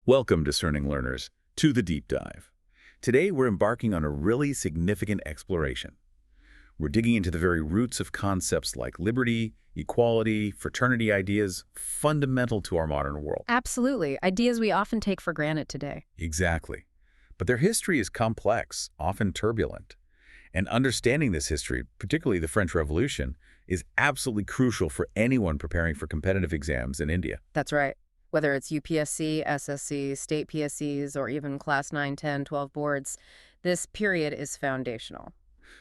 Welcome, discerning learners, to the Deep Dive. Today, we're embarking on a really significant exploration. We're digging into the very roots of concepts like liberty, equality, fraternity ideas fundamental to our modern world. Absolutely. Ideas we often take for granted today. Exactly. But their history is complex, often turbulent. And understanding this history, particularly the French Revolution, is absolutely crucial for anyone preparing for competitive exams in India. That's right. Whether it's UPSC, SSC, state PSCs, or even Class 9, 10, 12 boards, this period is foundational.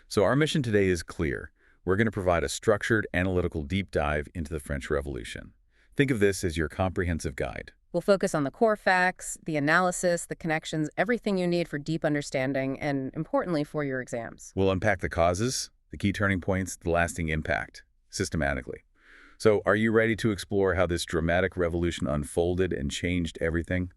So our mission today is clear. We're going to provide a structured, analytical deep dive into the French Revolution. Think of this as your comprehensive guide. We'll focus on the core facts, the analysis, the connections, everything you need for deep understanding, and importantly, for your exams. We'll unpack the causes, the key turning points, the lasting impact, systematically. So are you ready to explore how this dramatic revolution unfolded and changed everything?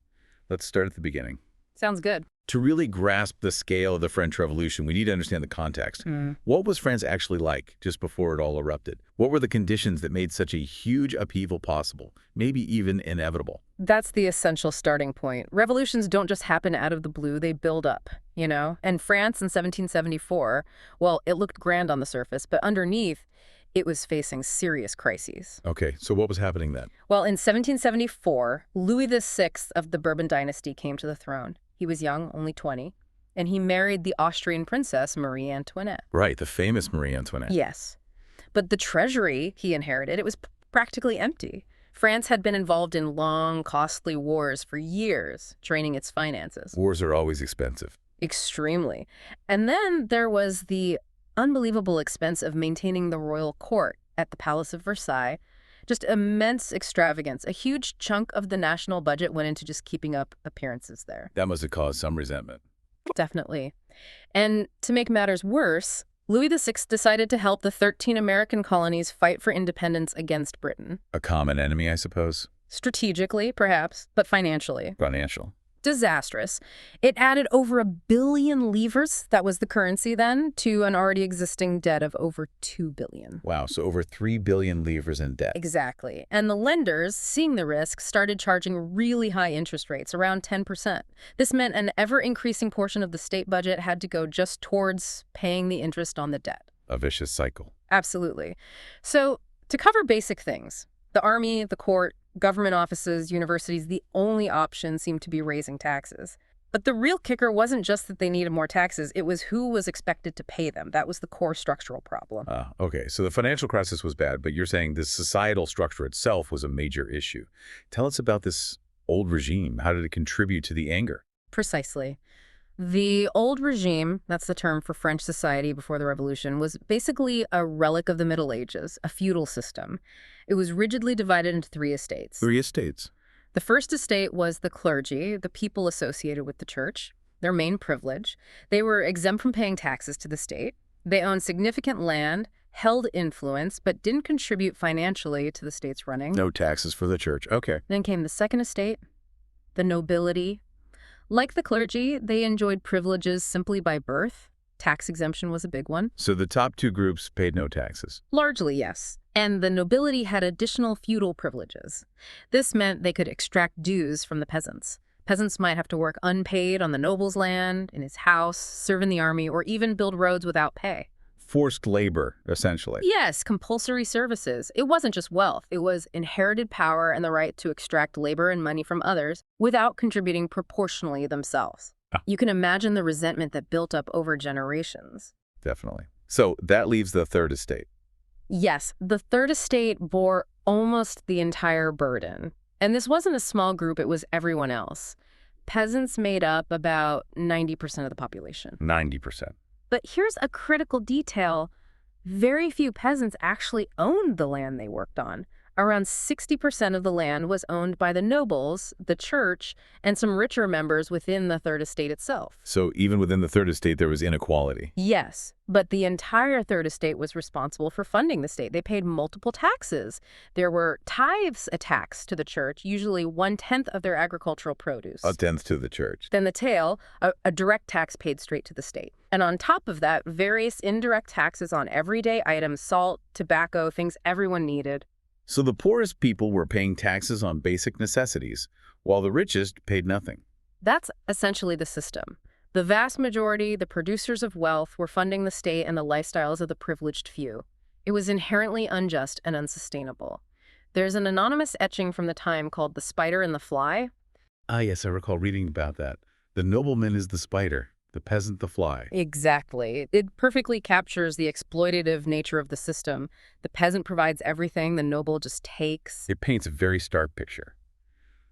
Let's start at the beginning. Sounds good. To really grasp the scale of the French Revolution, we need to understand the context. What was France actually like just before it all erupted? What were the conditions that made such a huge upheaval possible, maybe even inevitable? That's the essential starting point. Revolutions don't just happen out of the blue, they build up, you know? And France in 1774, well, it looked grand on the surface, but underneath, it was facing serious crises. Okay, so what was happening then? Well, in 1774, Louis XVI of the Bourbon dynasty came to the throne. He was young, only 20, and he married the Austrian princess Marie Antoinette. Right, the famous Marie Antoinette. Yes. But the treasury he inherited, it was practically empty. France had been involved in long, costly wars for years, draining its finances. Wars are always expensive. Extremely. And then there was the unbelievable expense of maintaining the royal court at the Palace of Versailles. Just immense extravagance. A huge chunk of the national budget went into just keeping up appearances there. That must have caused some resentment. Definitely. And to make matters worse, Louis XVI decided to help the 13 American colonies fight for independence against Britain. A common enemy, I suppose? Strategically, perhaps, but financially. Financial. Disastrous. It added over 1 billion livres, that was the currency then, to an already existing debt of over 2 billion. Wow, so over 3 billion livres in debt. Exactly. And the lenders, seeing the risk, started charging really high interest rates, around 10%. This meant an ever-increasing portion of the state budget had to go just towards paying the interest on the debt. A vicious cycle. Absolutely. So, to cover basic things, the army, the court, government offices, universities, the only option seemed to be raising taxes. But the real kicker wasn't just that they needed more taxes, it was who was expected to pay them. That was the core structural problem. Okay, so the financial crisis was bad, but you're saying the societal structure itself was a major issue. Tell us about this old regime. How did it contribute to the anger? Precisely. The old regime, that's the term for French society before the Revolution, was basically a relic of the Middle Ages, a feudal system. It was rigidly divided into 3 estates. 3 estates? The first estate was the clergy, the people associated with the church, their main privilege. They were exempt from paying taxes to the state. They owned significant land, held influence, but didn't contribute financially to the state's running. No taxes for the church. Okay. Then came the second estate, the nobility. Like the clergy, they enjoyed privileges simply by birth. Tax exemption was a big one. So the top 2 groups paid no taxes? Largely, yes. And the nobility had additional feudal privileges. This meant they could extract dues from the peasants. Peasants might have to work unpaid on the noble's land, in his house, serve in the army, or even build roads without pay. Forced labor, essentially. Yes, compulsory services. It wasn't just wealth. It was inherited power and the right to extract labor and money from others without contributing proportionally themselves. You can imagine the resentment that built up over generations. Definitely. So that leaves the third estate. Yes, the third estate bore almost the entire burden. And this wasn't a small group, it was everyone else. Peasants made up about 90% of the population. 90%. But here's a critical detail. Very few peasants actually owned the land they worked on. Around 60% of the land was owned by the nobles, the church, and some richer members within the third estate itself. So even within the third estate, there was inequality. Yes, but the entire third estate was responsible for funding the state. They paid multiple taxes. There were tithes taxed to the church, usually 1/10 of their agricultural produce. 1/10 to the church. Then the tail, a direct tax paid straight to the state. And on top of that, various indirect taxes on everyday items, salt, tobacco, things everyone needed. So the poorest people were paying taxes on basic necessities, while the richest paid nothing. That's essentially the system. The vast majority, the producers of wealth, were funding the state and the lifestyles of the privileged few. It was inherently unjust and unsustainable. There's an anonymous etching from the time called The Spider and the Fly. Ah, yes, I recall reading about that. The nobleman is the spider, the peasant the fly. Exactly. It perfectly captures the exploitative nature of the system. The peasant provides everything, the noble just takes. It paints a very stark picture.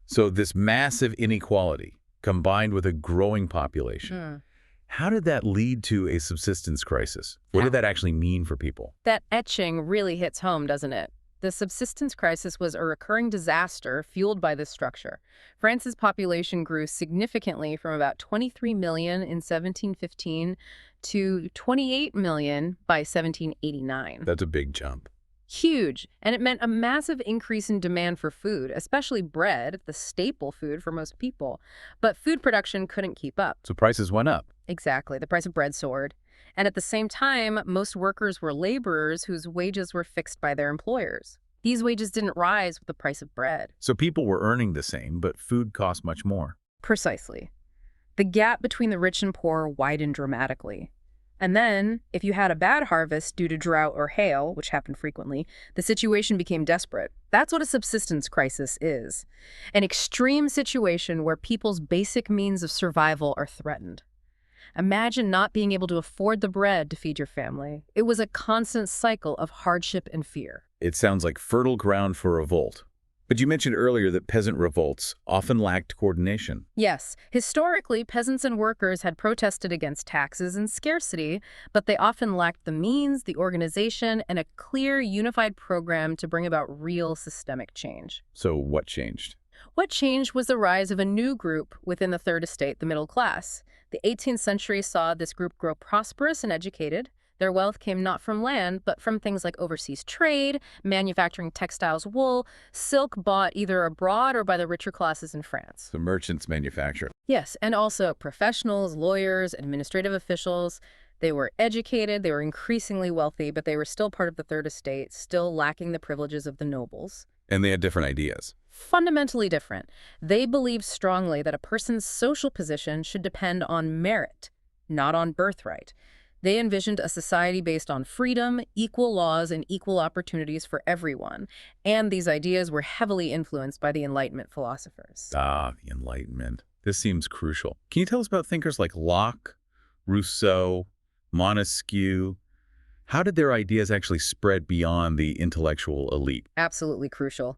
So this massive inequality, combined with a growing population, how did that lead to a subsistence crisis? What did that actually mean for people? That etching really hits home, doesn't it? The subsistence crisis was a recurring disaster fueled by this structure. France's population grew significantly from about 23 million in 1715 to 28 million by 1789. That's a big jump. Huge. And it meant a massive increase in demand for food, especially bread, the staple food for most people. But food production couldn't keep up. So prices went up. Exactly. The price of bread soared. And at the same time, most workers were laborers whose wages were fixed by their employers. These wages didn't rise with the price of bread. So people were earning the same, but food cost much more. Precisely. The gap between the rich and poor widened dramatically. And then, if you had a bad harvest due to drought or hail, which happened frequently, the situation became desperate. That's what a subsistence crisis is. An extreme situation where people's basic means of survival are threatened. Imagine not being able to afford the bread to feed your family. It was a constant cycle of hardship and fear. It sounds like fertile ground for revolt. But you mentioned earlier that peasant revolts often lacked coordination. Yes, historically, peasants and workers had protested against taxes and scarcity, but they often lacked the means, the organization, and a clear, unified program to bring about real systemic change. So what changed? What changed was the rise of a new group within the Third Estate, the middle class. The 18th century saw this group grow prosperous and educated. Their wealth came not from land, but from things like overseas trade, manufacturing textiles, wool, silk bought either abroad or by the richer classes in France. The merchants manufactured. Yes, and also professionals, lawyers, administrative officials. They were educated, they were increasingly wealthy, but they were still part of the Third Estate, still lacking the privileges of the nobles. And they had different ideas. Fundamentally different. They believed strongly that a person's social position should depend on merit, not on birthright. They envisioned a society based on freedom, equal laws, and equal opportunities for everyone. And these ideas were heavily influenced by the Enlightenment philosophers. Ah, the Enlightenment. This seems crucial. Can you tell us about thinkers like Locke, Rousseau, Montesquieu? How did their ideas actually spread beyond the intellectual elite? Absolutely crucial.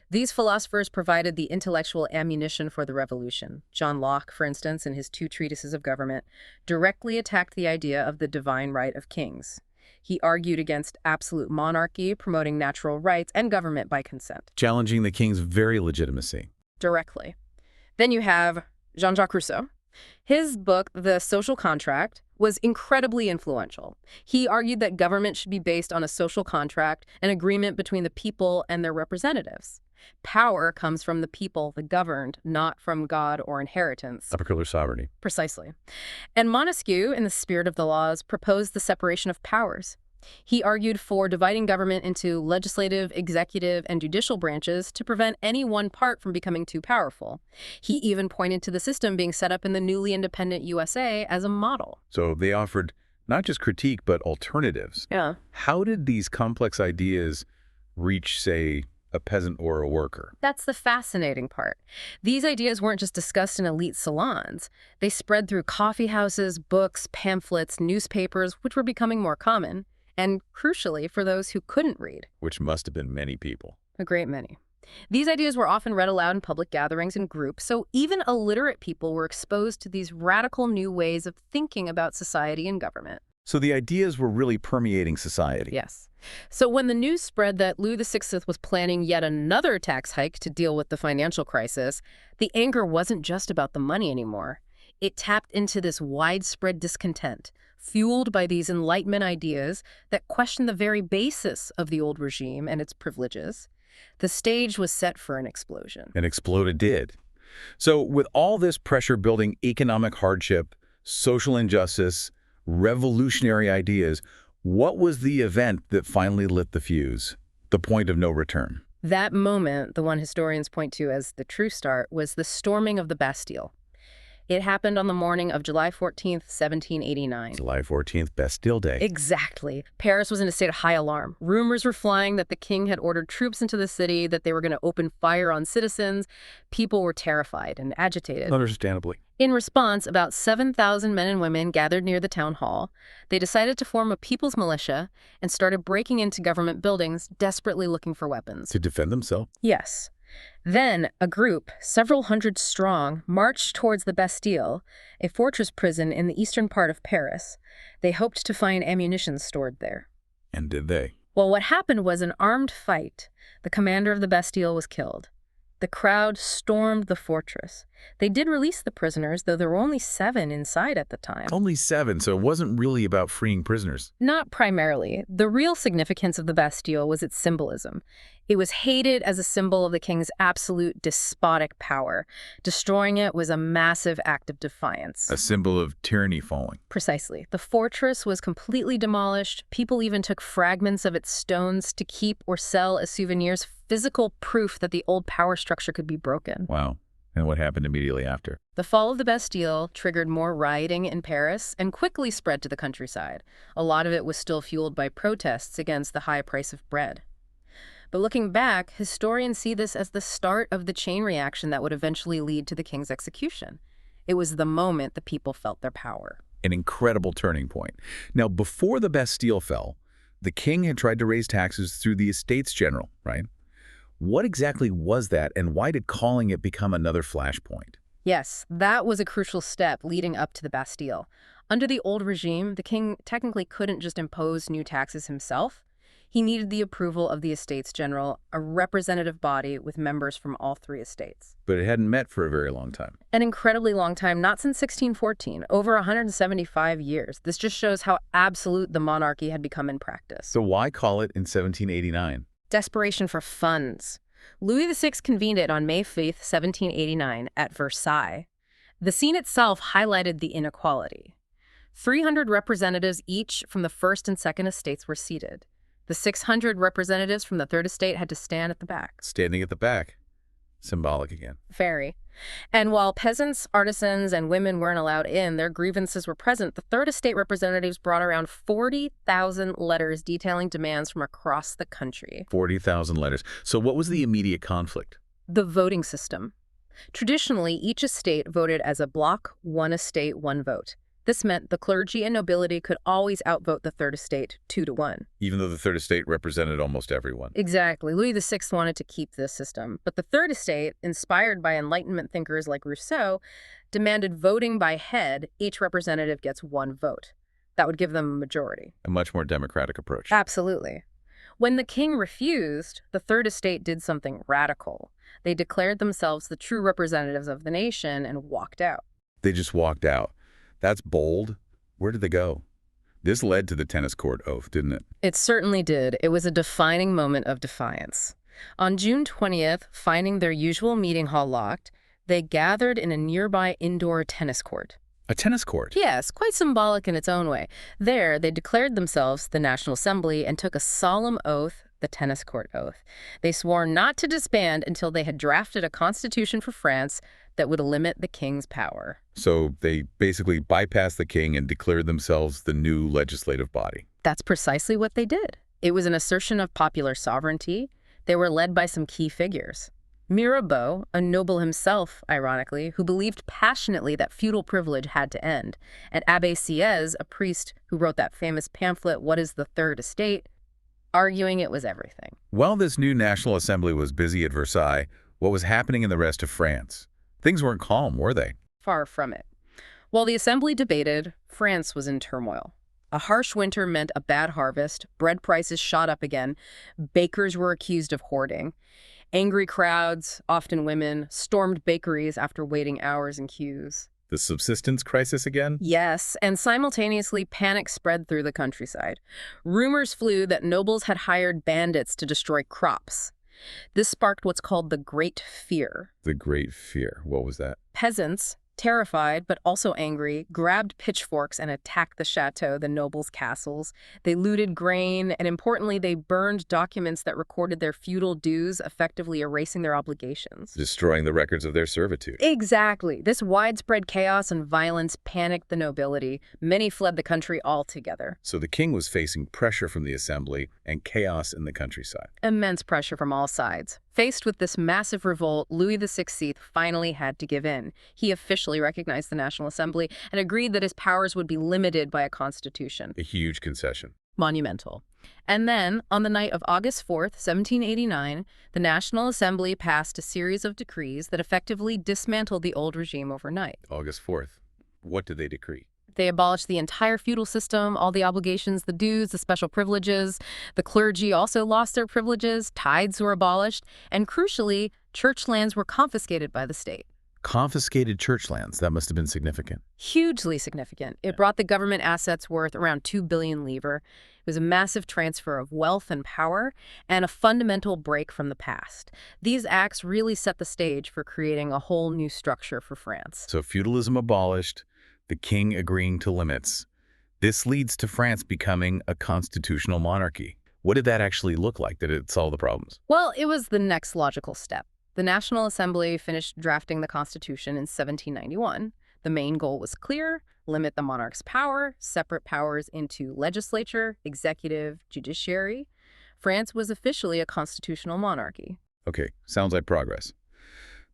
These philosophers provided the intellectual ammunition for the revolution. John Locke, for instance, in his 2 treatises of government, directly attacked the idea of the divine right of kings. He argued against absolute monarchy, promoting natural rights and government by consent. Challenging the king's very legitimacy. Directly. Then you have Jean-Jacques Rousseau. His book, The Social Contract, was incredibly influential. He argued that government should be based on a social contract, an agreement between the people and their representatives. Power comes from the people, the governed, not from God or inheritance. Particular sovereignty. Precisely. And Montesquieu, in the spirit of the laws, proposed the separation of powers. He argued for dividing government into legislative, executive, and judicial branches to prevent any one part from becoming too powerful. He even pointed to the system being set up in the newly independent USA as a model. So they offered not just critique, but alternatives. Yeah. How did these complex ideas reach, say, a peasant or a worker? That's the fascinating part. These ideas weren't just discussed in elite salons. They spread through coffee houses, books, pamphlets, newspapers, which were becoming more common. And crucially, for those who couldn't read. Which must have been many people. A great many. These ideas were often read aloud in public gatherings and groups, so even illiterate people were exposed to these radical new ways of thinking about society and government. So the ideas were really permeating society. Yes. So when the news spread that Louis XVI was planning yet another tax hike to deal with the financial crisis, the anger wasn't just about the money anymore. It tapped into this widespread discontent, fueled by these Enlightenment ideas that questioned the very basis of the old regime and its privileges. The stage was set for an explosion. And explode it did. So with all this pressure building economic hardship, social injustice, revolutionary ideas, what was the event that finally lit the fuse? The point of no return? That moment, the one historians point to as the true start, was the storming of the Bastille. It happened on the morning of July 14th, 1789. July 14th, Bastille Day. Exactly. Paris was in a state of high alarm. Rumors were flying that the king had ordered troops into the city, that they were going to open fire on citizens. People were terrified and agitated. Understandably. In response, about 7,000 men and women gathered near the town hall. They decided to form a people's militia and started breaking into government buildings, desperately looking for weapons. To defend themselves? Yes. Then, a group, several hundred strong, marched towards the Bastille, a fortress prison in the eastern part of Paris. They hoped to find ammunition stored there. And did they? Well, what happened was an armed fight. The commander of the Bastille was killed. The crowd stormed the fortress. They did release the prisoners, though there were only 7 inside at the time. Only 7, so it wasn't really about freeing prisoners. Not primarily. The real significance of the Bastille was its symbolism. It was hated as a symbol of the king's absolute despotic power. Destroying it was a massive act of defiance. A symbol of tyranny falling. Precisely. The fortress was completely demolished. People even took fragments of its stones to keep or sell as souvenirs, physical proof that the old power structure could be broken. Wow. And what happened immediately after? The fall of the Bastille triggered more rioting in Paris and quickly spread to the countryside. A lot of it was still fueled by protests against the high price of bread. But looking back, historians see this as the start of the chain reaction that would eventually lead to the king's execution. It was the moment the people felt their power. An incredible turning point. Now, before the Bastille fell, the king had tried to raise taxes through the Estates General, right? What exactly was that, and why did calling it become another flashpoint? Yes, that was a crucial step leading up to the Bastille. Under the old regime, the king technically couldn't just impose new taxes himself. He needed the approval of the Estates General, a representative body with members from all 3 estates. But it hadn't met for a very long time. An incredibly long time, not since 1614, over 175 years. This just shows how absolute the monarchy had become in practice. So why call it in 1789? Desperation for funds. Louis XVI convened it on May 5th, 1789, at Versailles. The scene itself highlighted the inequality. 300 representatives each from the first and second estates were seated. The 600 representatives from the third estate had to stand at the back. Standing at the back. Symbolic again. Very. And while peasants, artisans, and women weren't allowed in, their grievances were present. The third estate representatives brought around 40,000 letters detailing demands from across the country. 40,000 letters. So what was the immediate conflict? The voting system. Traditionally, each estate voted as a block, one estate, one vote. This meant the clergy and nobility could always outvote the third estate 2-1. Even though the third estate represented almost everyone. Exactly. Louis XVI wanted to keep this system. But the third estate, inspired by Enlightenment thinkers like Rousseau, demanded voting by head. Each representative gets 1 vote. That would give them a majority. A much more democratic approach. Absolutely. When the king refused, the third estate did something radical. They declared themselves the true representatives of the nation and walked out. They just walked out. That's bold. Where did they go? This led to the tennis court oath, didn't it? It certainly did. It was a defining moment of defiance. On June 20th, finding their usual meeting hall locked, they gathered in a nearby indoor tennis court. A tennis court? Yes, quite symbolic in its own way. There, they declared themselves the National Assembly and took a solemn oath, the tennis court oath. They swore not to disband until they had drafted a constitution for France that would limit the king's power. So they basically bypassed the king and declared themselves the new legislative body. That's precisely what they did. It was an assertion of popular sovereignty. They were led by some key figures. Mirabeau, a noble himself, ironically, who believed passionately that feudal privilege had to end, and Abbé Sieyès, a priest who wrote that famous pamphlet, What is the Third Estate?, arguing it was everything. While this new National Assembly was busy at Versailles, what was happening in the rest of France? Things weren't calm, were they? Far from it. While the assembly debated, France was in turmoil. A harsh winter meant a bad harvest, bread prices shot up again, bakers were accused of hoarding. Angry crowds, often women, stormed bakeries after waiting hours in queues. The subsistence crisis again? Yes, and simultaneously panic spread through the countryside. Rumors flew that nobles had hired bandits to destroy crops. This sparked what's called the Great Fear. The Great Fear. What was that? Peasants, terrified but also angry, grabbed pitchforks and attacked the chateau, the nobles' castles. They looted grain, and importantly, they burned documents that recorded their feudal dues, effectively erasing their obligations. Destroying the records of their servitude. Exactly. This widespread chaos and violence panicked the nobility. Many fled the country altogether. So the king was facing pressure from the assembly and chaos in the countryside. Immense pressure from all sides. Faced with this massive revolt, Louis XVI finally had to give in. He officially recognized the National Assembly and agreed that his powers would be limited by a constitution. A huge concession. Monumental. And then, on the night of August 4th, 1789, the National Assembly passed a series of decrees that effectively dismantled the old regime overnight. August 4th. What did they decree? They abolished the entire feudal system, all the obligations, the dues, the special privileges. The clergy also lost their privileges, tithes were abolished, and crucially, church lands were confiscated by the state. Confiscated church lands. That must have been significant. Hugely significant. It brought the government assets worth around 2 billion livres. It was a massive transfer of wealth and power and a fundamental break from the past. These acts really set the stage for creating a whole new structure for France. So feudalism abolished, the king agreeing to limits. This leads to France becoming a constitutional monarchy. What did that actually look like? Did it solve the problems? Well, it was the next logical step. The National Assembly finished drafting the Constitution in 1791. The main goal was clear: limit the monarch's power, separate powers into legislature, executive, judiciary. France was officially a constitutional monarchy. Okay, sounds like progress.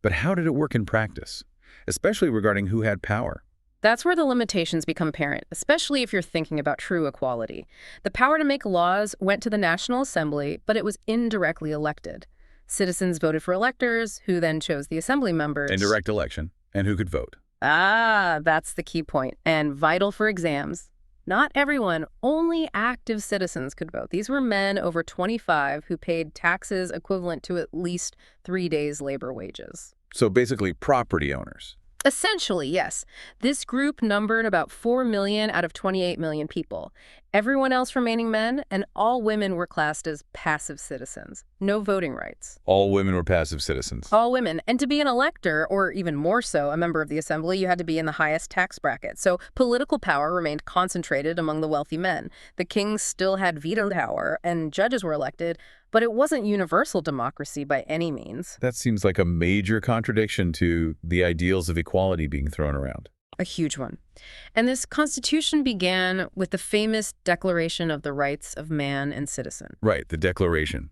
But how did it work in practice? Especially regarding who had power. That's where the limitations become apparent, especially if you're thinking about true equality. The power to make laws went to the National Assembly, but it was indirectly elected. Citizens voted for electors, who then chose the assembly members. Indirect election. And who could vote? Ah, that's the key point, and vital for exams. Not everyone, only active citizens could vote. These were men over 25 who paid taxes equivalent to at least 3 days' labor wages. So basically property owners. Essentially, yes. This group numbered about 4 million out of 28 million people. Everyone else remaining men, and all women were classed as passive citizens. No voting rights. All women were passive citizens. All women. And to be an elector, or even more so, a member of the assembly, you had to be in the highest tax bracket. So political power remained concentrated among the wealthy men. The king still had veto power, and judges were elected, but it wasn't universal democracy by any means. That seems like a major contradiction to the ideals of equality being thrown around. A huge one. And this constitution began with the famous Declaration of the Rights of Man and Citizen. Right, the Declaration.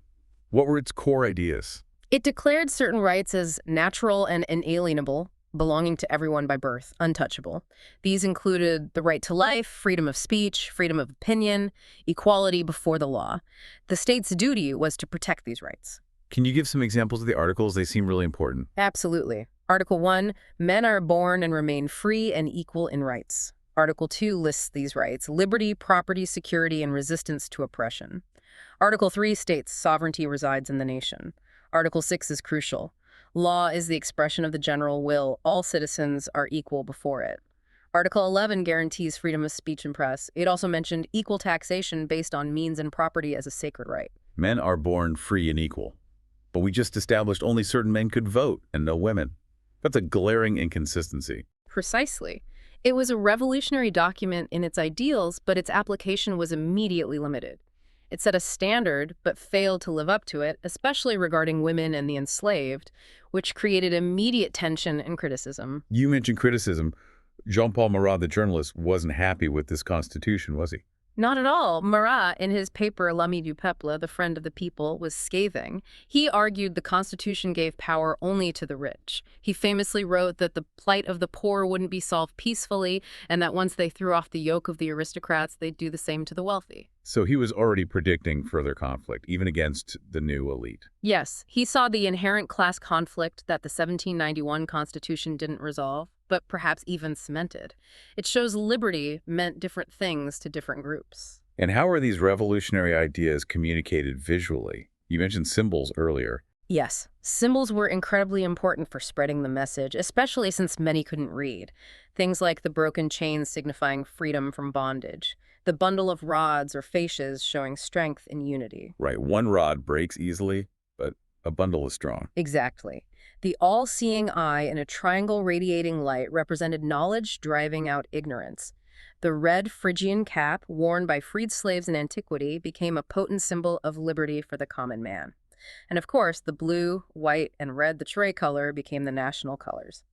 What were its core ideas? It declared certain rights as natural and inalienable, belonging to everyone by birth, untouchable. These included the right to life, freedom of speech, freedom of opinion, equality before the law. The state's duty was to protect these rights. Can you give some examples of the articles? They seem really important. Absolutely. Article 1, men are born and remain free and equal in rights. Article 2 lists these rights: liberty, property, security, and resistance to oppression. Article 3 states sovereignty resides in the nation. Article 6 is crucial. Law is the expression of the general will. All citizens are equal before it. Article 11 guarantees freedom of speech and press. It also mentioned equal taxation based on means and property as a sacred right. Men are born free and equal. But we just established only certain men could vote and no women. That's a glaring inconsistency. Precisely. It was a revolutionary document in its ideals, but its application was immediately limited. It set a standard, but failed to live up to it, especially regarding women and the enslaved, which created immediate tension and criticism. You mentioned criticism. Jean-Paul Marat, the journalist, wasn't happy with this constitution, was he? Not at all. Marat, in his paper L'Ami du Peuple, The Friend of the People, was scathing. He argued the Constitution gave power only to the rich. He famously wrote that the plight of the poor wouldn't be solved peacefully, and that once they threw off the yoke of the aristocrats, they'd do the same to the wealthy. So he was already predicting further conflict, even against the new elite. Yes, he saw the inherent class conflict that the 1791 Constitution didn't resolve, but perhaps even cemented. It shows liberty meant different things to different groups. And how are these revolutionary ideas communicated visually? You mentioned symbols earlier. Yes, symbols were incredibly important for spreading the message, especially since many couldn't read. Things like the broken chain signifying freedom from bondage, the bundle of rods or fasces showing strength and unity. Right, one rod breaks easily, but a bundle is strong. Exactly. The all-seeing eye in a triangle radiating light represented knowledge driving out ignorance. The red Phrygian cap, worn by freed slaves in antiquity, became a potent symbol of liberty for the common man. And of course, the blue, white, and red, the tricolor, became the national colors.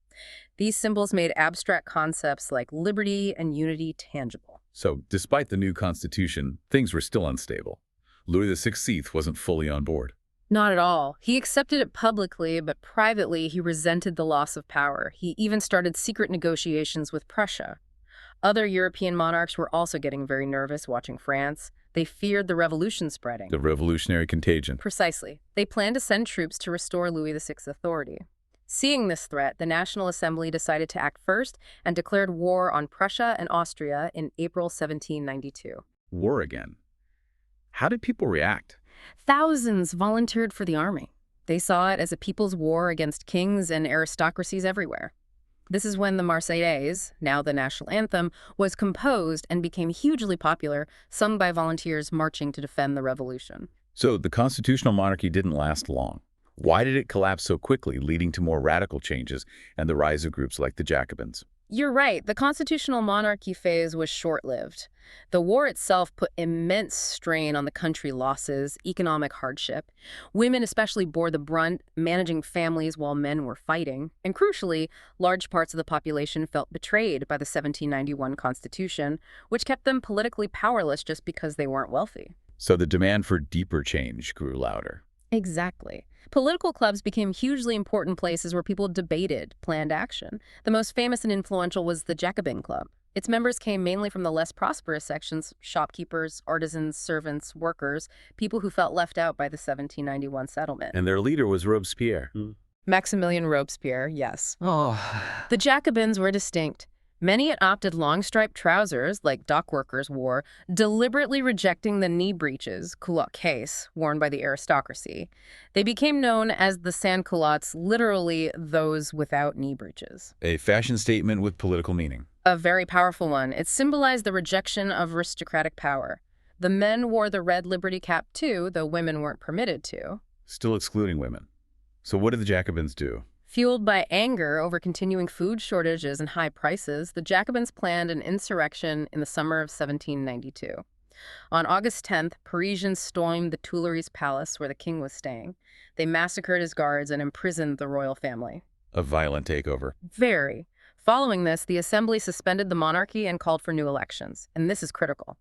These symbols made abstract concepts like liberty and unity tangible. So, despite the new constitution, things were still unstable. Louis XVI wasn't fully on board. Not at all. He accepted it publicly, but privately he resented the loss of power. He even started secret negotiations with Prussia. Other European monarchs were also getting very nervous watching France. They feared the revolution spreading. The revolutionary contagion. Precisely. They planned to send troops to restore Louis VI's authority. Seeing this threat, the National Assembly decided to act first and declared war on Prussia and Austria in April 1792. War again. How did people react? Thousands volunteered for the army. They saw it as a people's war against kings and aristocracies everywhere. This is when the Marseillaise, now the national anthem, was composed and became hugely popular, sung by volunteers marching to defend the revolution. So the constitutional monarchy didn't last long. Why did it collapse so quickly, leading to more radical changes and the rise of groups like the Jacobins? You're right, the constitutional monarchy phase was short-lived. The war itself put immense strain on the country, losses, economic hardship. Women especially bore the brunt, managing families while men were fighting. And crucially, large parts of the population felt betrayed by the 1791 Constitution, which kept them politically powerless just because they weren't wealthy. So the demand for deeper change grew louder. Exactly. Political clubs became hugely important places where people debated, planned action. The most famous and influential was the Jacobin Club. Its members came mainly from the less prosperous sections: shopkeepers, artisans, servants, workers, people who felt left out by the 1791 settlement. And their leader was Robespierre. Maximillian Robespierre, yes. Oh. The Jacobins were distinct. Many adopted long-striped trousers, like dock workers wore, deliberately rejecting the knee breeches, culottes, worn by the aristocracy. They became known as the sans-culottes, literally those without knee breeches. A fashion statement with political meaning. A very powerful one. It symbolized the rejection of aristocratic power. The men wore the red liberty cap too, though women weren't permitted to. Still excluding women. So what did the Jacobins do? Fueled by anger over continuing food shortages and high prices, the Jacobins planned an insurrection in the summer of 1792. On August 10th, Parisians stormed the Tuileries Palace where the king was staying. They massacred his guards and imprisoned the royal family. A violent takeover. Very. Following this, the assembly suspended the monarchy and called for new elections. And this is critical.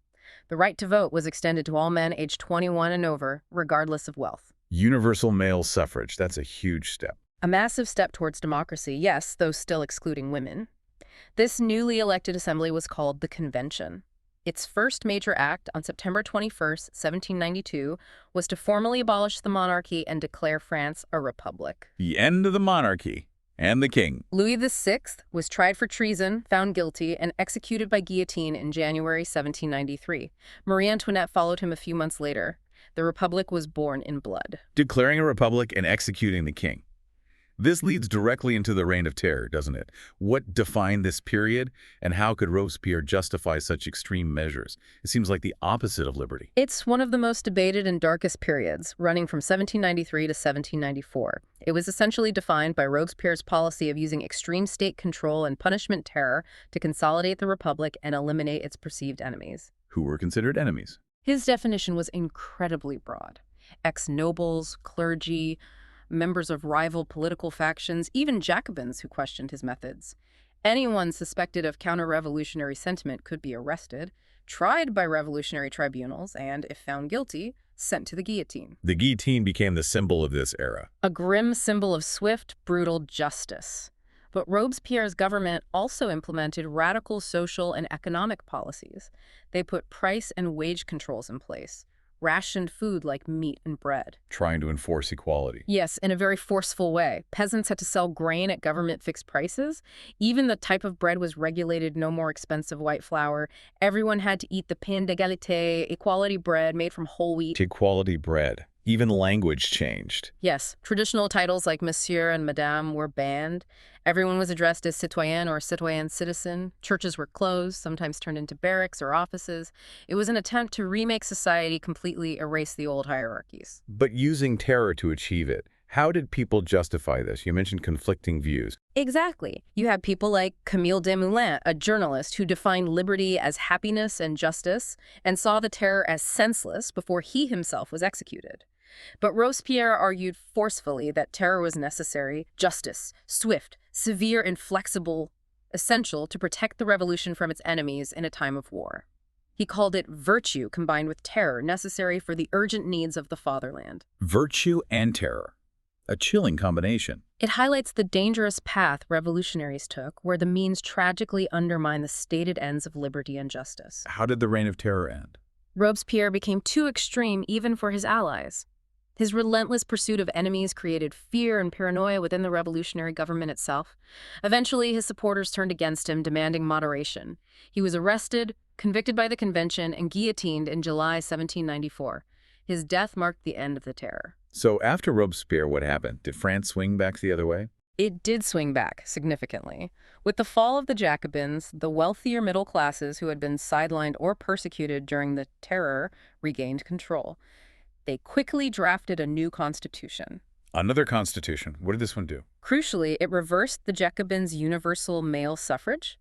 The right to vote was extended to all men aged 21 and over, regardless of wealth. Universal male suffrage. That's a huge step. A massive step towards democracy, yes, though still excluding women. This newly elected assembly was called the Convention. Its first major act on September 21st, 1792, was to formally abolish the monarchy and declare France a republic. The end of the monarchy and the king. Louis VI was tried for treason, found guilty, and executed by guillotine in January 1793. Marie Antoinette followed him a few months later. The republic was born in blood. Declaring a republic and executing the king. This leads directly into the Reign of Terror, doesn't it? What defined this period, and how could Robespierre justify such extreme measures? It seems like the opposite of liberty. It's one of the most debated and darkest periods, running from 1793 to 1794. It was essentially defined by Robespierre's policy of using extreme state control and punishment terror to consolidate the republic and eliminate its perceived enemies. Who were considered enemies? His definition was incredibly broad. Ex-nobles, clergy, members of rival political factions, even Jacobins who questioned his methods. Anyone suspected of counter-revolutionary sentiment could be arrested, tried by revolutionary tribunals, and, if found guilty, sent to the guillotine. The guillotine became the symbol of this era. A grim symbol of swift, brutal justice. But Robespierre's government also implemented radical social and economic policies. They put price and wage controls in place, rationed food like meat and bread. Trying to enforce equality. Yes, in a very forceful way. Peasants had to sell grain at government-fixed prices. Even the type of bread was regulated: no more expensive white flour. Everyone had to eat the pain d'égalité, equality bread made from whole wheat. Equality bread. Even language changed. Yes, traditional titles like Monsieur and Madame were banned. Everyone was addressed as citoyen or citoyenne citizen. Churches were closed, sometimes turned into barracks or offices. It was an attempt to remake society, completely erase the old hierarchies. But using terror to achieve it. How did people justify this? You mentioned conflicting views. Exactly. You had people like Camille Desmoulins, a journalist who defined liberty as happiness and justice and saw the terror as senseless before he himself was executed. But Robespierre argued forcefully that terror was necessary, justice, swift, severe, and flexible, essential to protect the revolution from its enemies in a time of war. He called it virtue combined with terror, necessary for the urgent needs of the fatherland. Virtue and terror. A chilling combination. It highlights the dangerous path revolutionaries took, where the means tragically undermine the stated ends of liberty and justice. How did the reign of terror end? Robespierre became too extreme even for his allies. His relentless pursuit of enemies created fear and paranoia within the revolutionary government itself. Eventually, his supporters turned against him, demanding moderation. He was arrested, convicted by the convention, and guillotined in July 1794. His death marked the end of the terror. So after Robespierre, what happened? Did France swing back the other way? It did swing back significantly. With the fall of the Jacobins, the wealthier middle classes who had been sidelined or persecuted during the terror regained control. They quickly drafted a new constitution. Another constitution. What did this one do? Crucially, it reversed the Jacobins' universal male suffrage.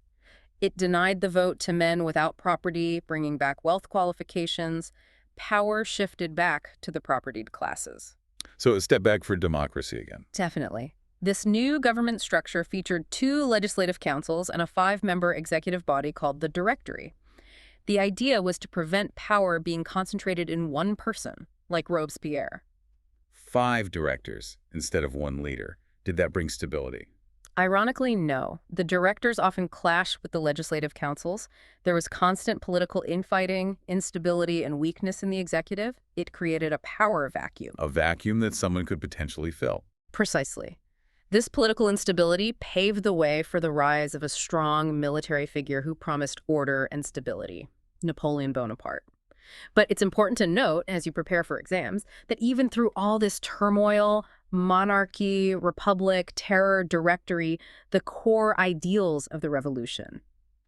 It denied the vote to men without property, bringing back wealth qualifications. Power shifted back to the propertied classes. So a step back for democracy again. Definitely. This new government structure featured 2 legislative councils and a 5-member executive body called the Directory. The idea was to prevent power being concentrated in one person, like Robespierre. 5 directors instead of 1 leader. Did that bring stability? Ironically, no. The directors often clashed with the legislative councils. There was constant political infighting, instability, and weakness in the executive. It created a power vacuum. A vacuum that someone could potentially fill. Precisely. This political instability paved the way for the rise of a strong military figure who promised order and stability, Napoleon Bonaparte. But it's important to note, as you prepare for exams, that even through all this turmoil, monarchy, republic, terror, directory, the core ideals of the revolution,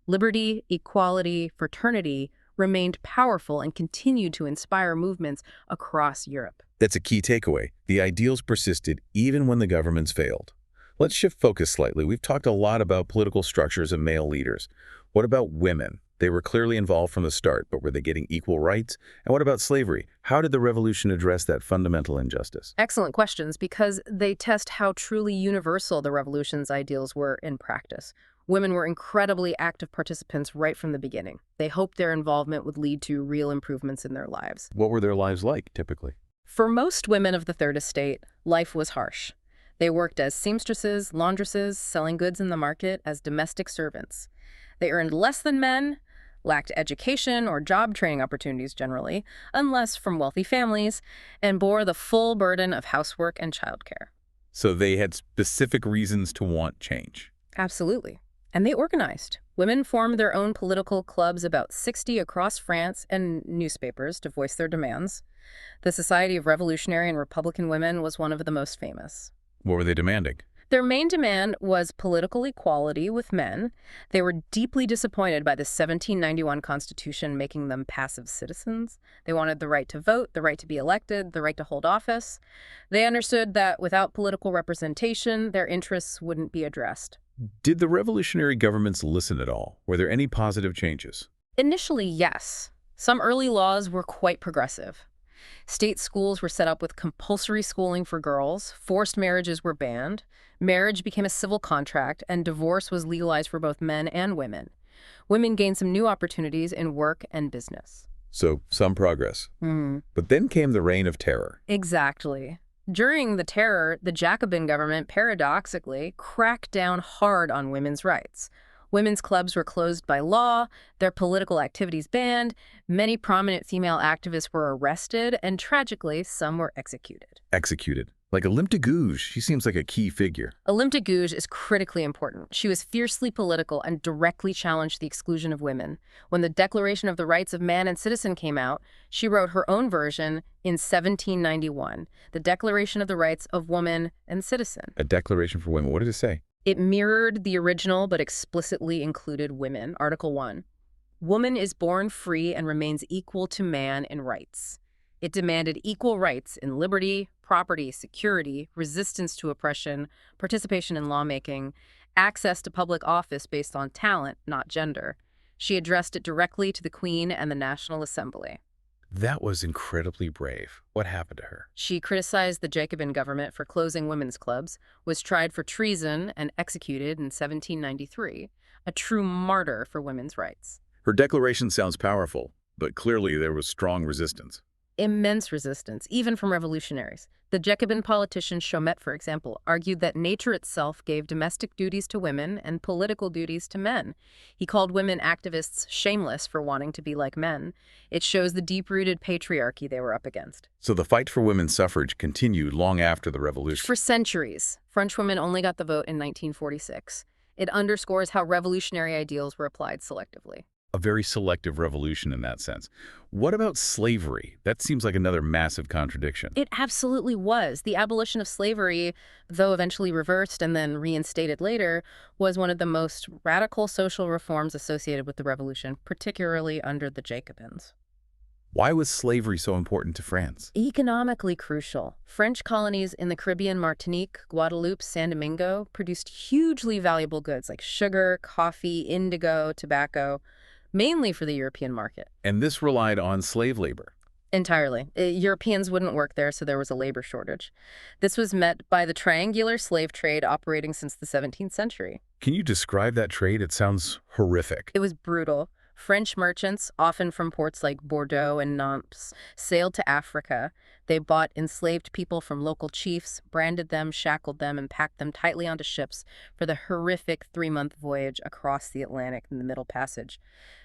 liberty, equality, fraternity, remained powerful and continued to inspire movements across Europe. That's a key takeaway. The ideals persisted even when the governments failed. Let's shift focus slightly. We've talked a lot about political structures and male leaders. What about women? They were clearly involved from the start, but were they getting equal rights? And what about slavery? How did the revolution address that fundamental injustice? Excellent questions, because they test how truly universal the revolution's ideals were in practice. Women were incredibly active participants right from the beginning. They hoped their involvement would lead to real improvements in their lives. What were their lives like, typically? For most women of the Third Estate, life was harsh. They worked as seamstresses, laundresses, selling goods in the market, as domestic servants. They earned less than men, lacked education or job training opportunities generally, unless from wealthy families, and bore the full burden of housework and childcare. So they had specific reasons to want change. Absolutely. And they organized. Women formed their own political clubs, about 60 across France, and newspapers to voice their demands. The Society of Revolutionary and Republican Women was one of the most famous. What were they demanding? Their main demand was political equality with men. They were deeply disappointed by the 1791 Constitution making them passive citizens. They wanted the right to vote, the right to be elected, the right to hold office. They understood that without political representation, their interests wouldn't be addressed. Did the revolutionary governments listen at all? Were there any positive changes? Initially, yes. Some early laws were quite progressive. State schools were set up with compulsory schooling for girls, forced marriages were banned, marriage became a civil contract, and divorce was legalized for both men and women. Women gained some new opportunities in work and business. So, some progress. But then came the reign of terror. Exactly. During the terror, the Jacobin government, paradoxically, cracked down hard on women's rights. Women's clubs were closed by law, their political activities banned, many prominent female activists were arrested, and tragically, some were executed. Executed. Like Olympe de Gouges, she seems like a key figure. Olympe de Gouges is critically important. She was fiercely political and directly challenged the exclusion of women. When the Declaration of the Rights of Man and Citizen came out, she wrote her own version in 1791, the Declaration of the Rights of Woman and Citizen. A declaration for women. What did it say? It mirrored the original but explicitly included women. Article 1. Woman is born free and remains equal to man in rights. It demanded equal rights in liberty, property, security, resistance to oppression, participation in lawmaking, access to public office based on talent, not gender. She addressed it directly to the Queen and the National Assembly. That was incredibly brave. What happened to her? She criticized the Jacobin government for closing women's clubs, was tried for treason, and executed in 1793, a true martyr for women's rights. Her declaration sounds powerful, but clearly there was strong resistance. Immense resistance, even from revolutionaries. The Jacobin politician Chaumette, for example, argued that nature itself gave domestic duties to women and political duties to men. He called women activists shameless for wanting to be like men. It shows the deep-rooted patriarchy they were up against. So the fight for women's suffrage continued long after the revolution. For centuries, French women only got the vote in 1946. It underscores how revolutionary ideals were applied selectively. A very selective revolution in that sense. What about slavery? That seems like another massive contradiction. It absolutely was. The abolition of slavery, though eventually reversed and then reinstated later, was one of the most radical social reforms associated with the revolution, particularly under the Jacobins. Why was slavery so important to France? Economically crucial. French colonies in the Caribbean, Martinique, Guadeloupe, San Domingo, produced hugely valuable goods like sugar, coffee, indigo, tobacco, mainly for the European market. And this relied on slave labor. Entirely. Europeans wouldn't work there, so there was a labor shortage. This was met by the triangular slave trade operating since the 17th century. Can you describe that trade? It sounds horrific. It was brutal. French merchants, often from ports like Bordeaux and Nantes, sailed to Africa. They bought enslaved people from local chiefs, branded them, shackled them, and packed them tightly onto ships for the horrific 3-month voyage across the Atlantic in the Middle Passage.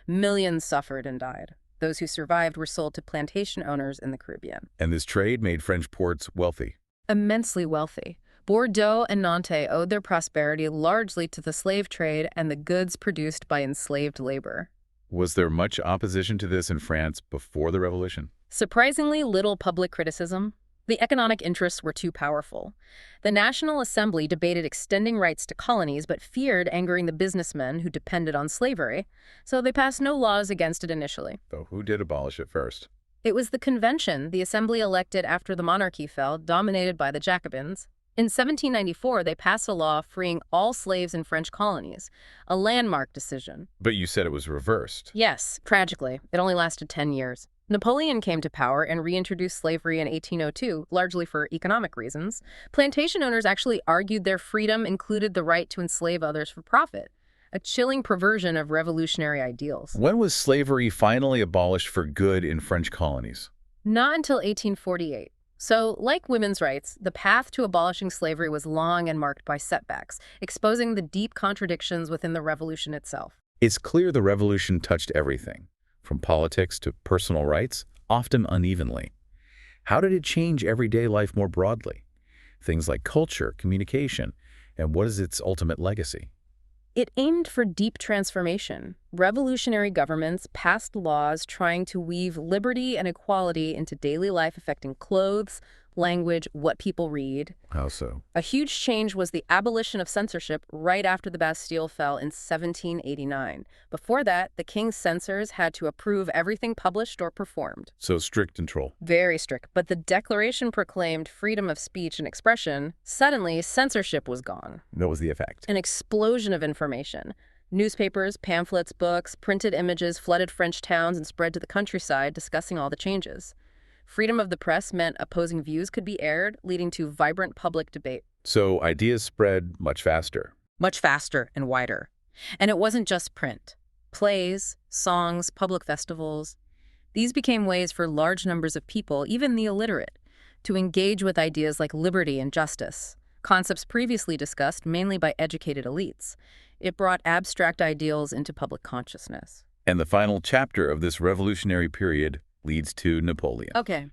Millions suffered and died. Those who survived were sold to plantation owners in the Caribbean. And this trade made French ports wealthy. Immensely wealthy. Bordeaux and Nantes owed their prosperity largely to the slave trade and the goods produced by enslaved labor. Was there much opposition to this in France before the revolution? Surprisingly little public criticism. The economic interests were too powerful. The National Assembly debated extending rights to colonies but feared angering the businessmen who depended on slavery, so they passed no laws against it initially. So who did abolish it first? It was the convention, the assembly elected after the monarchy fell, dominated by the Jacobins. In 1794, they passed a law freeing all slaves in French colonies, a landmark decision. But you said it was reversed. Yes, tragically. It only lasted 10 years. Napoleon came to power and reintroduced slavery in 1802, largely for economic reasons. Plantation owners actually argued their freedom included the right to enslave others for profit, a chilling perversion of revolutionary ideals. When was slavery finally abolished for good in French colonies? Not until 1848. So, like women's rights, the path to abolishing slavery was long and marked by setbacks, exposing the deep contradictions within the revolution itself. It's clear the revolution touched everything, from politics to personal rights, often unevenly. How did it change everyday life more broadly? Things like culture, communication, and what is its ultimate legacy? It aimed for deep transformation. Revolutionary governments passed laws trying to weave liberty and equality into daily life, affecting clothes, language, what people read. How so? A huge change was the abolition of censorship right after the Bastille fell in 1789. Before that, the king's censors had to approve everything published or performed. So strict control. Very strict. But the Declaration proclaimed freedom of speech and expression. Suddenly, censorship was gone. What was the effect? An explosion of information. Newspapers, pamphlets, books, printed images flooded French towns and spread to the countryside, discussing all the changes. Freedom of the press meant opposing views could be aired, leading to vibrant public debate. So ideas spread much faster. Much faster and wider. And it wasn't just print. Plays, songs, public festivals. These became ways for large numbers of people, even the illiterate, to engage with ideas like liberty and justice, concepts previously discussed mainly by educated elites. It brought abstract ideals into public consciousness. And the final chapter of this revolutionary period leads to Napoleon. Okay.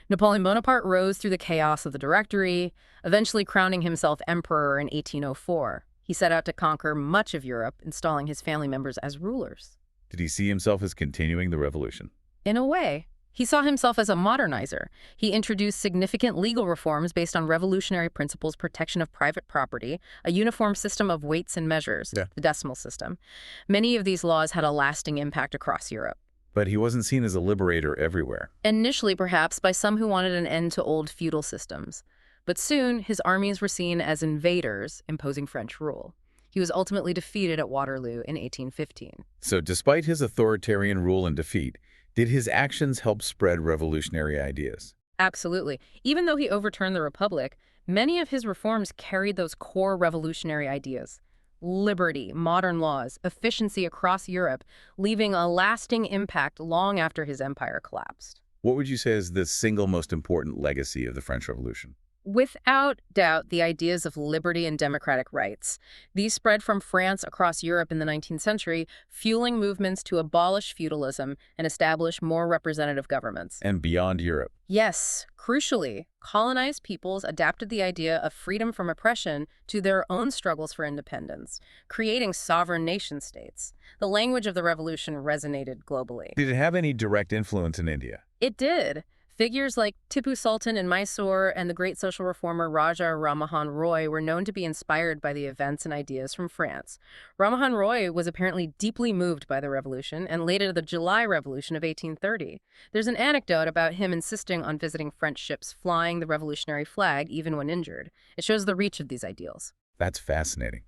Napoleon Bonaparte rose through the chaos of the Directory, eventually crowning himself emperor in 1804. He set out to conquer much of Europe, installing his family members as rulers. Did he see himself as continuing the revolution? In a way, he saw himself as a modernizer. He introduced significant legal reforms based on revolutionary principles, protection of private property, a uniform system of weights and measures, the decimal system. Many of these laws had a lasting impact across Europe. But he wasn't seen as a liberator everywhere. Initially, perhaps, by some who wanted an end to old feudal systems. But soon, his armies were seen as invaders imposing French rule. He was ultimately defeated at Waterloo in 1815. So despite his authoritarian rule and defeat, did his actions help spread revolutionary ideas? Absolutely. Even though he overturned the Republic, many of his reforms carried those core revolutionary ideas. Liberty, modern laws, efficiency across Europe, leaving a lasting impact long after his empire collapsed. What would you say is the single most important legacy of the French Revolution? Without doubt, the ideas of liberty and democratic rights. These spread from France across Europe in the 19th century, fueling movements to abolish feudalism and establish more representative governments. And beyond Europe? Yes, crucially, colonized peoples adapted the idea of freedom from oppression to their own struggles for independence, creating sovereign nation-states. The language of the revolution resonated globally. Did it have any direct influence in India? It did. Figures like Tipu Sultan in Mysore and the great social reformer Raja Rammohun Roy were known to be inspired by the events and ideas from France. Rammohun Roy was apparently deeply moved by the revolution and later the July Revolution of 1830. There's an anecdote about him insisting on visiting French ships flying the revolutionary flag even when injured. It shows the reach of these ideals. That's fascinating.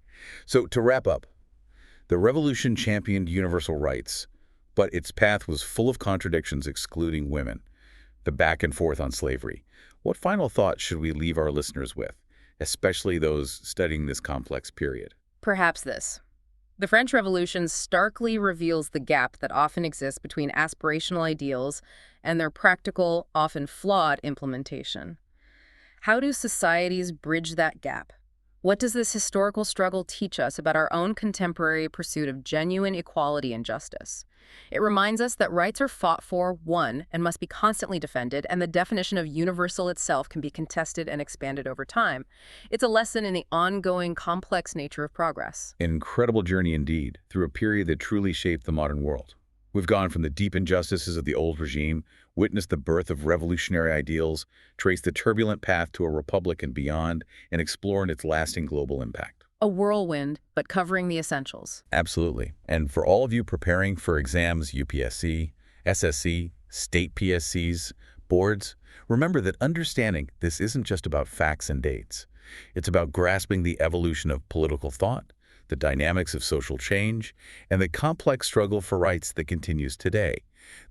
So to wrap up, the revolution championed universal rights, but its path was full of contradictions excluding women. The back and forth on slavery. What final thoughts should we leave our listeners with, especially those studying this complex period? Perhaps this. The French Revolution starkly reveals the gap that often exists between aspirational ideals and their practical, often flawed implementation. How do societies bridge that gap? What does this historical struggle teach us about our own contemporary pursuit of genuine equality and justice? It reminds us that rights are fought for, won, and must be constantly defended, and the definition of universal itself can be contested and expanded over time. It's a lesson in the ongoing, complex nature of progress. An incredible journey indeed, through a period that truly shaped the modern world. We've gone from the deep injustices of the old regime, witnessed the birth of revolutionary ideals, traced the turbulent path to a republic and beyond, and explored its lasting global impact. A whirlwind, but covering the essentials. Absolutely. And for all of you preparing for exams, UPSC, SSC, state PSCs, boards, remember that understanding this isn't just about facts and dates. It's about grasping the evolution of political thought, the dynamics of social change, and the complex struggle for rights that continues today.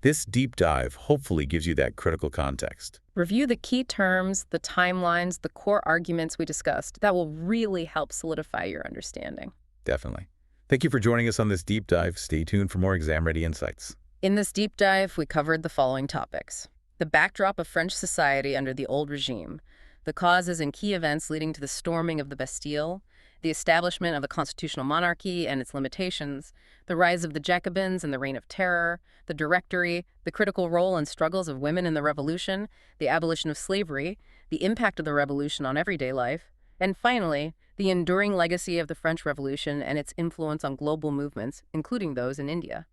This deep dive hopefully gives you that critical context. Review the key terms, the timelines, the core arguments we discussed. That will really help solidify your understanding. Definitely. Thank you for joining us on this deep dive. Stay tuned for more exam-ready insights. In this deep dive, we covered the following topics: the backdrop of French society under the old regime, the causes and key events leading to the storming of the Bastille, the establishment of the constitutional monarchy and its limitations, the rise of the Jacobins and the Reign of Terror, the Directory, the critical role and struggles of women in the Revolution, the abolition of slavery, the impact of the Revolution on everyday life, and finally, the enduring legacy of the French Revolution and its influence on global movements, including those in India.